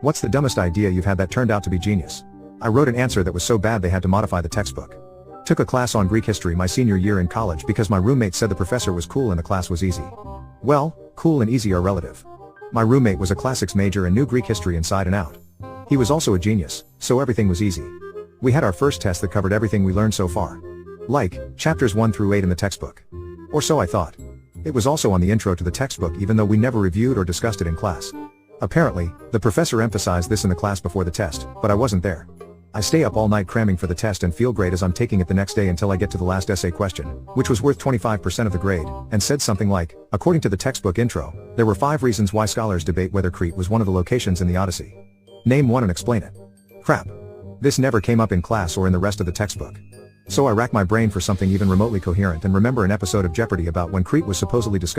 What's the dumbest idea you've had that turned out to be genius? I wrote an answer that was so bad they had to modify the textbook. Took a class on Greek history my senior year in college because my roommate said the professor was cool and the class was easy. Well, cool and easy are relative. My roommate was a classics major and knew Greek history inside and out. He was also a genius, so everything was easy. We had our first test that covered everything we learned so far. Like, chapters 1 through 8 in the textbook. Or so I thought. It was also on the intro to the textbook even though we never reviewed or discussed it in class. Apparently, the professor emphasized this in the class before the test, but I wasn't there. I stay up all night cramming for the test and feel great as I'm taking it the next day until I get to the last essay question, which was worth 25% of the grade, and said something like, according to the textbook intro, there were 5 reasons why scholars debate whether Crete was one of the locations in the Odyssey. Name one and explain it. Crap. This never came up in class or in the rest of the textbook. So I rack my brain for something even remotely coherent and remember an episode of Jeopardy about when Crete was supposedly discovered.